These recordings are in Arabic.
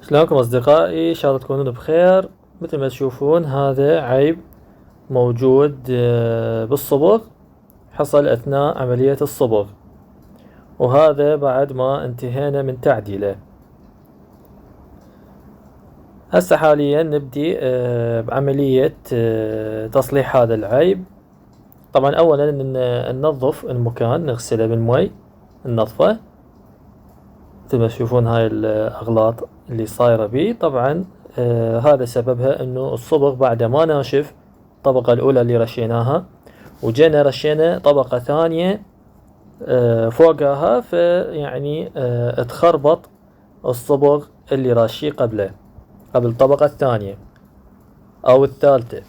شلونكم أصدقائي؟ إن شاء الله تكونون بخير. مثل ما تشوفون هذا عيب موجود بالصبغ، حصل أثناء عملية الصبغ، وهذا بعد ما انتهينا من تعديله. هسه حاليا نبدي بعملية تصليح هذا العيب. طبعا أولا ننظف المكان، نغسله بالمي ننظفه. مثل ما تشوفون هاي الأغلاط اللي صايرة بيه، طبعا هذا سببها انه الصبغ بعد ما ناشف. الطبقة الاولى اللي رشيناها وجينا رشينا طبقة ثانية فوقها، فيعني تخربط الصبغ اللي راشيه قبل الطبقة الثانية او الثالثة.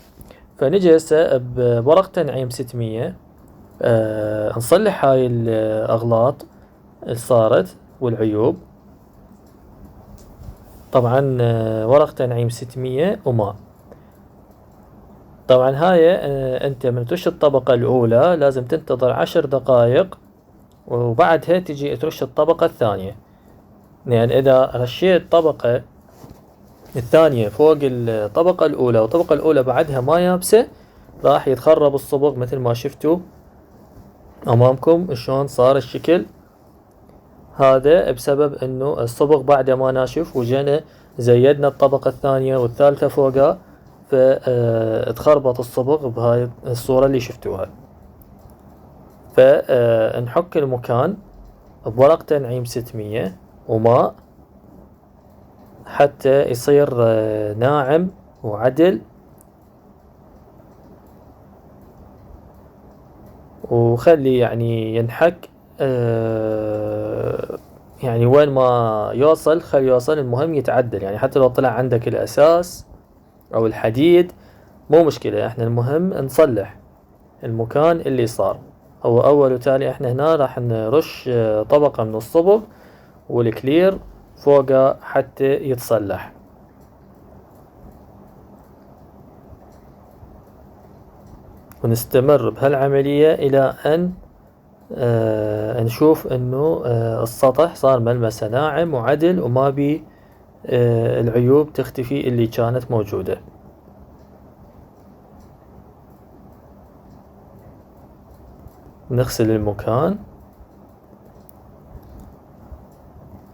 فنجي هسه بورق تنعيم 600 نصلح هاي الاغلاط اللي صارت والعيوب. طبعا ورق تنعيم 600 وماء. طبعا هاي انت من ترش الطبقة الاولى لازم تنتظر 10 دقائق، وبعدها تجي ترش الطبقة الثانية. يعني اذا رشيت الطبقة الثانية فوق الطبقة الاولى والطبقة الاولى بعدها ما يابسة، راح يتخرب الصبغ مثل ما شفتوا امامكم شلون صار الشكل. هذا بسبب انه الصبغ بعد ما ناشف وجينا زيدنا الطبقة الثانية والثالثة فوقها، فتخربط الصبغ بهاي الصورة اللي شفتوها. فنحك المكان بورق تنعيم 600 وماء حتى يصير ناعم وعدل، وخلي يعني ينحك يعني وين ما يوصل خلي يوصل، المهم يتعدل. يعني حتى لو طلع عندك الأساس أو الحديد مو مشكلة، احنا المهم نصلح المكان اللي صار. هو أول وتالي احنا هنا راح نرش طبقة من الصبغ والكلير فوقه حتى يتصلح. ونستمر بهالعملية إلى أن نشوف انه السطح صار ملمسه ناعم وعدل وما بي العيوب تختفي اللي كانت موجودة. نغسل المكان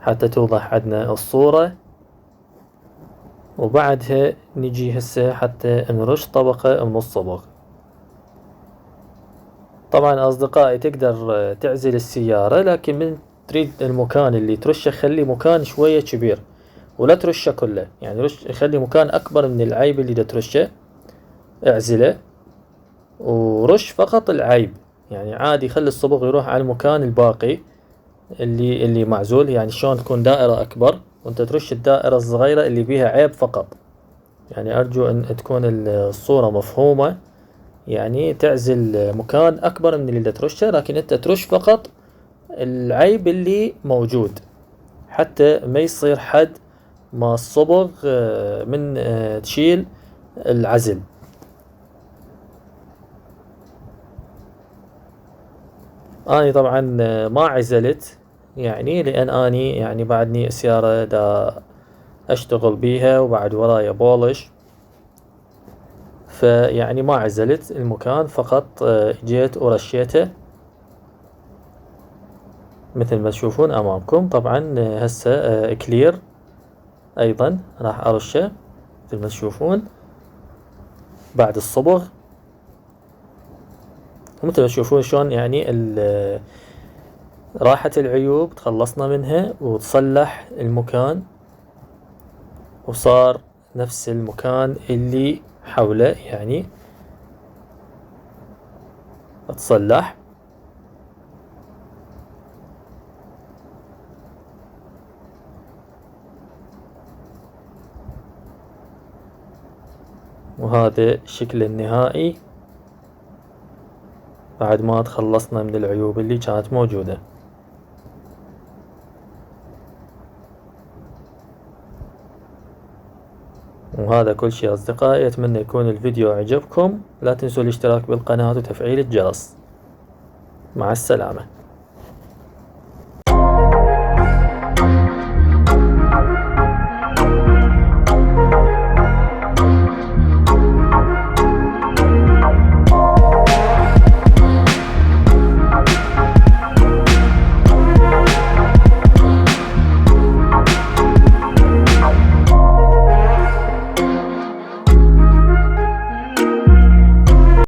حتى توضح عندنا الصورة، وبعدها نجي هسه حتى نرش طبقة من الصبغ. طبعا أصدقائي تقدر تعزل السيارة، لكن من تريد المكان اللي ترشه خلي مكان شوية كبير ولا ترشه كله. يعني خلي مكان أكبر من العيب اللي دا ترشه، اعزله ورش فقط العيب. يعني عادي خلي الصبغ يروح على المكان الباقي اللي معزول. يعني شلون تكون دائرة أكبر وانت ترش الدائرة الصغيرة اللي بيها عيب فقط. يعني أرجو أن تكون الصورة مفهومة. يعني تعزل مكان أكبر من اللي ترشه، لكن أنت ترش فقط العيب اللي موجود حتى ما يصير حد ما الصبغ من تشيل العزل. أنا طبعا ما عزلت، يعني لأن أني يعني بعدني سيارة دا أشتغل بيها وبعد ورايا بولش، فيعني ما عزلت المكان، فقط جيت ورشيته مثل ما تشوفون أمامكم. طبعا هسه كلير أيضا راح أرشه مثل ما تشوفون بعد الصبغ. ومثل ما تشوفون شلون يعني راحت العيوب تخلصنا منها وتصلح المكان، وصار نفس المكان اللي حوله يعني تصلح. وهذا الشكل النهائي بعد ما تخلصنا من العيوب اللي كانت موجودة. وهذا كل شيء أصدقائي، أتمنى يكون الفيديو عجبكم. لا تنسوا الاشتراك بالقناة وتفعيل الجرس. مع السلامة.